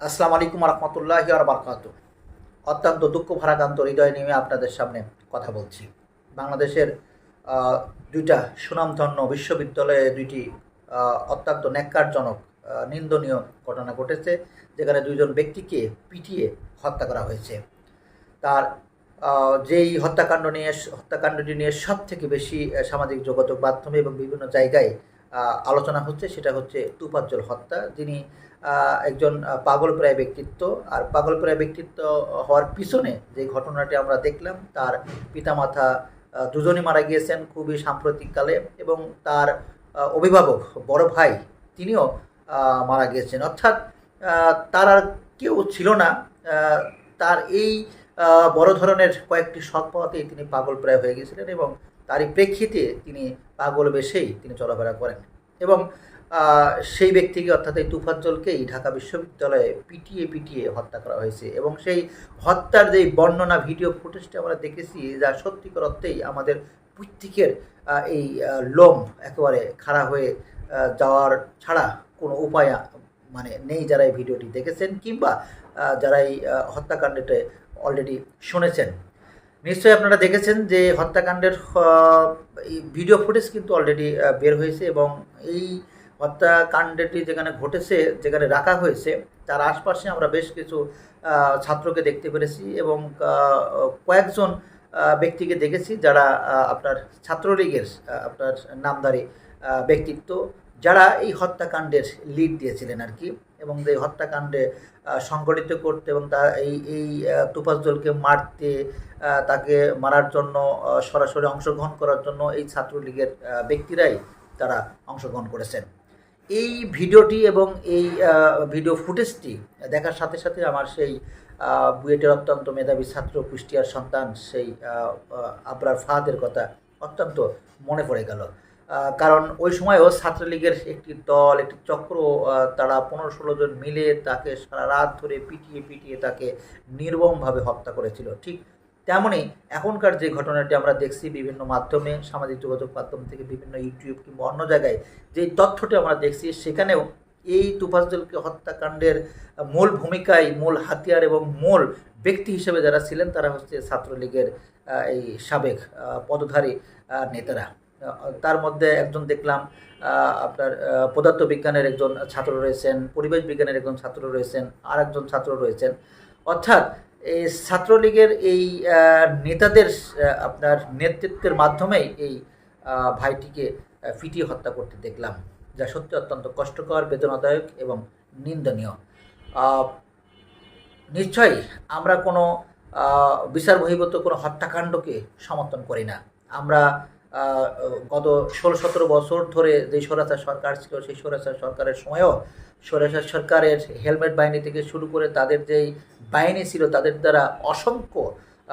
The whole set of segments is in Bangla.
আসসালামু আলাইকুম রহমতুল্লাহি ওয়া বারাকাতুহু। অত্যন্ত দুঃখ ভারাক্রান্ত হৃদয় নিয়ে আপনাদের সামনে কথা বলছি। বাংলাদেশের দুইটা সুনামধন্য বিশ্ববিদ্যালয়ে দুইটি অত্যন্ত ন্যাক্কারজনক নিন্দনীয় ঘটনা ঘটেছে, যেখানে দুইজন ব্যক্তিকে পিটিয়ে হত্যা করা হয়েছে। তার যেই হত্যাকাণ্ডটি নিয়ে সবথেকে বেশি সামাজিক যোগাযোগ মাধ্যমে এবং বিভিন্ন জায়গায় আলোচনা হচ্ছে, সেটা হচ্ছে তোফাজ্জল হত্যা। যিনি একজন পাগলপ্রায় ব্যক্তিত্ব, আর পাগলপ্রায় ব্যক্তিত্ব হওয়ার পিছনে যে ঘটনাটি আমরা দেখলাম, তার পিতামাতা দুজনই মারা গিয়েছেন খুবই সাম্প্রতিককালে, এবং তার অভিভাবক বড় ভাই তিনিও মারা গিয়েছেন। অর্থাৎ তার আর কেউ ছিল না। তার এই বড় ধরনের কয়েকটি শখ পাওয়াতেই তিনি পাগলপ্রায় হয়ে গিয়েছিলেন, এবং তারই প্রেক্ষিতে তিনি পাগল বেশেই তিনি চলাফেরা করেন। এবং সেই ব্যক্তিকে, অর্থাৎ এই তোফাজ্জলকেই ঢাকা বিশ্ববিদ্যালয়ে পিটিয়ে পিটিয়ে হত্যা করা হয়েছে। এবং সেই হত্যার যেই বর্ণনা ভিডিও ফুটেজটা আমরা দেখেছি, যা সত্যিকার অর্থেই আমাদের প্রত্যেকের এই লোম একেবারে খাড়া হয়ে যাওয়ার ছাড়া কোনো উপায় মানে নেই, যারা এই ভিডিওটি দেখেছেন কিংবা যারা এই হত্যাকাণ্ডটা অলরেডি শুনেছেন। নিশ্চয়ই আপনারা দেখেছেন যে হত্যাকাণ্ডের এই ভিডিও ফুটেজ কিন্তু অলরেডি বের হয়েছে, এবং এই হত্যাকাণ্ডটি যেখানে ঘটেছে, যেখানে রাখা হয়েছে, তার আশপাশে আমরা বেশ কিছু ছাত্রকে দেখতে পেরেছি, এবং কয়েকজন ব্যক্তিকে দেখেছি যারা আপনার ছাত্রলীগের আপনার নামধারী ব্যক্তিত্ব, যারা এই হত্যাকাণ্ডের লিড দিয়েছিলেন আর কি। এবং এই হত্যাকাণ্ডে সংগঠিত করতে এবং তা এই তোফাজ্জলকে মারতে, তাকে মারার জন্য সরাসরি অংশগ্রহণ করার জন্য এই ছাত্রলীগের ব্যক্তিরাই তারা অংশগ্রহণ করেছেন। এই ভিডিওটি এবং এই ভিডিও ফুটেজটি দেখার সাথে সাথে আমার সেই বুয়েটের অত্যন্ত মেধাবী ছাত্র, কুষ্টিয়ার সন্তান, সেই আবরার ফাহাদের কথা অত্যন্ত মনে পড়ে গেল। কারণ ওই সময়ও ছাত্রলীগের একটি দল, একটি চক্র, তারা 15-16 জন মিলে তাকে সারা রাত ধরে পিটিয়ে পিটিয়ে তাকে নির্মমভাবে হত্যা করেছিল। ঠিক তেমনই এখনকার যে ঘটনাটি আমরা দেখছি বিভিন্ন মাধ্যমে, সামাজিক যোগাযোগ মাধ্যম থেকে, বিভিন্ন ইউটিউব কিংবা অন্য জায়গায় যেই তথ্যটি আমরা দেখছি, সেখানেও এই তোফাজ্জলকে হত্যাকাণ্ডের মূল ভূমিকায়, মূল হাতিয়ার এবং মূল ব্যক্তি হিসেবে যারা ছিলেন, তারা হচ্ছে ছাত্রলীগের এই সাবেক পদধারী নেতারা। তার মধ্যে একজন দেখলাম আপনার পদার্থবিজ্ঞানের একজন ছাত্র রয়েছেন, পরিবেশ বিজ্ঞানের একজন ছাত্র রয়েছেন, আর একজন ছাত্র রয়েছেন। অর্থাৎ এই ছাত্রলীগের এই নেতাদের আপনার নেতৃত্বের মাধ্যমেই এই ভাইটিকে পিটিয়ে হত্যা করতে দেখলাম, যা সত্যি অত্যন্ত কষ্টকর, বেদনাদায়ক এবং নিন্দনীয়। নিশ্চয়ই আমরা কোনো বিচার বহির্ভূত কোনো হত্যাকাণ্ডকে সমর্থন করি না। আমরা গত 16-17 বছর ধরে যে স্বৈরাচার সরকার ছিল, সেই স্বৈরাচার সরকারের সময়ও স্বৈরাচার সরকারের হেলমেট বাহিনী থেকে শুরু করে তাদের যেই বাহিনী ছিল, তাদের দ্বারা অসংখ্য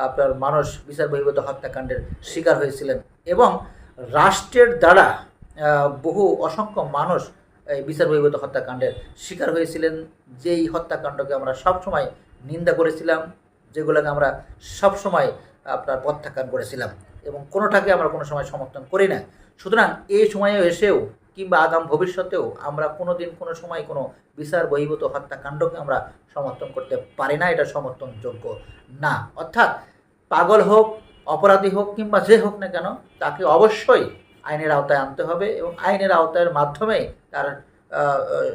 আপনার মানুষ বিচার বহির্ভূত হত্যাকাণ্ডের শিকার হয়েছিলেন, এবং রাষ্ট্রের দ্বারা বহু অসংখ্য মানুষ এই বিচার বহির্ভূত হত্যাকাণ্ডের শিকার হয়েছিলেন। যেই হত্যাকাণ্ডকে আমরা সবসময় নিন্দা করেছিলাম, যেগুলোকে আমরা সবসময় আপনার প্রত্যাখ্যান করেছিলাম, এবং কোনোটাকে আমরা কোনো সময় সমর্থন করি না। সুতরাং এই সময়ে এসেও কিংবা আগাম ভবিষ্যতেও আমরা কোনো দিন কোনো সময় কোনো বিচার বহির্ভূত হত্যাকাণ্ডকে আমরা সমর্থন করতে পারি না, এটা সমর্থনযোগ্য না। অর্থাৎ পাগল হোক, অপরাধী হোক কিংবা যে হোক না কেন, তাকে অবশ্যই আইনের আওতায় আনতে হবে, এবং আইনের আওতার মাধ্যমে তার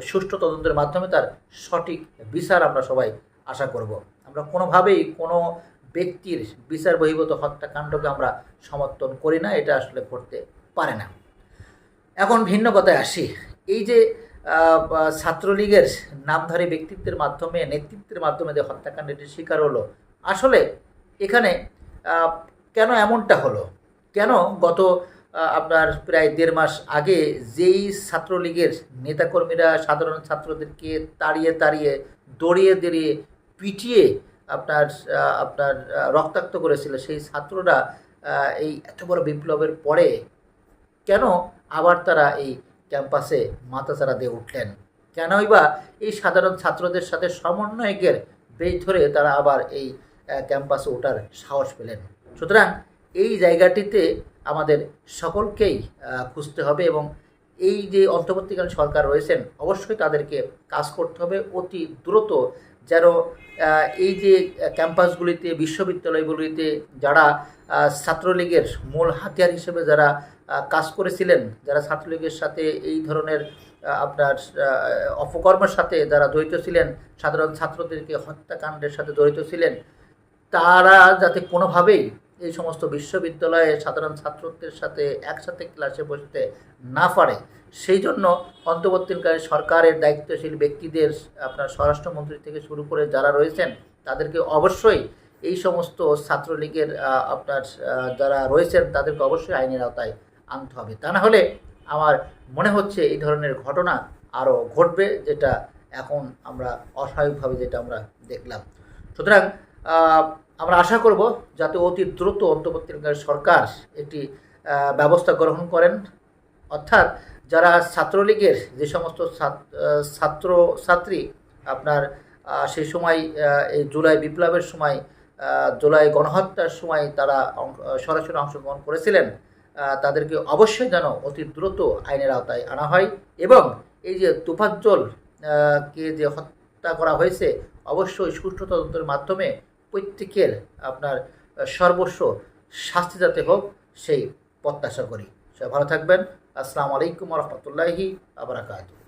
সুষ্ঠু তদন্তের মাধ্যমে তার সঠিক বিচার আমরা সবাই আশা করব। আমরা কোনোভাবেই কোনো ব্যক্তির বিচার বহির্ভূত হত্যাকাণ্ডকে আমরা সমর্থন করি না, এটা আসলে করতে পারে না। এখন ভিন্ন কথায় আসি। এই যে ছাত্রলীগের নামধারী ব্যক্তিত্বের মাধ্যমে, নেতৃত্বের মাধ্যমে যে হত্যাকাণ্ডের শিকার হলো, আসলে এখানে কেন এমনটা হলো? কেন গত আপনার প্রায় 1.5 মাস আগে যেই ছাত্রলীগের নেতাকর্মীরা সাধারণ ছাত্রদেরকে তাড়িয়ে তাড়িয়ে, দড়িয়ে দড়িয়ে, পিটিয়ে আপনার আপনার রক্তাক্ত করেছিল, সেই ছাত্ররা এই এত বড় বিপ্লবের পরে কেন আবার তারা এই ক্যাম্পাসে মাথাচাড়া দিয়ে উঠলেন? কেনই বা এই সাধারণ ছাত্রদের সাথে সমন্বয়কের বেশ ধরে তারা আবার এই ক্যাম্পাসে ওঠার সাহস পেলেন? সুতরাং এই জায়গাটিতে আমাদের সকলকেই খুঁজতে হবে, এবং এই যে অন্তর্বর্তীকালীন সরকার রয়েছেন অবশ্যই তাদেরকে কাজ করতে হবে অতি দ্রুত, যেন এই যে ক্যাম্পাসগুলিতে বিশ্ববিদ্যালয়গুলিতে যারা ছাত্রলীগের মূল হাতিয়ার হিসেবে যারা কাজ করেছিলেন, যারা ছাত্রলীগের সাথে এই ধরনের আপনার অপকর্মের সাথে যারা জড়িত ছিলেন, সাধারণ ছাত্রদেরকে হত্যাকাণ্ডের সাথে জড়িত ছিলেন, তারা যাতে কোনোভাবেই এই সমস্ত বিশ্ববিদ্যালয়ে সাধারণ ছাত্রদের সাথে একসাথে ক্লাসে বসতে না পারে, সেই জন্য অন্তর্বর্তীকালীন সরকারের দায়িত্বশীল ব্যক্তিদের, আপনার স্বরাষ্ট্রমন্ত্রী থেকে শুরু করে যারা রয়েছেন তাদেরকে অবশ্যই এই সমস্ত ছাত্রলীগের আপনার যারা রয়েছেন তাদেরকে অবশ্যই আইনের আওতায় আনতে হবে। তা না হলে আমার মনে হচ্ছে এই ধরনের ঘটনা আরও ঘটবে, যেটা এখন আমরা অস্বাভাবিকভাবে যেটা আমরা দেখলাম। সুতরাং আমরা আশা করব যাতে অতি দ্রুত অন্তর্বর্তীকালীন সরকার একটি ব্যবস্থা গ্রহণ করেন, অর্থাৎ যারা ছাত্রলীগের যে সমস্ত ছাত্রী আপনার সেই সময় এই জুলাই বিপ্লবের সময়, জুলাই গণহত্যার সময় তারা সরাসরি অংশগ্রহণ করেছিলেন, তাদেরকে অবশ্যই যেন অতি দ্রুত আইনের আওতায় আনা হয় এবং এই যে তোফাজ্জল কে যে হত্যা করা হয়েছে অবশ্যই সুষ্ঠু তদন্তের মাধ্যমে প্রত্যেকের আপনার সর্বস্ব শাস্তি যাতে হোক সেই প্রত্যাশা করি। সবাই ভালো থাকবেন। আসসালামু আলাইকুম ওয়া রাহমাতুল্লাহি ওয়া বারাকাতুহু।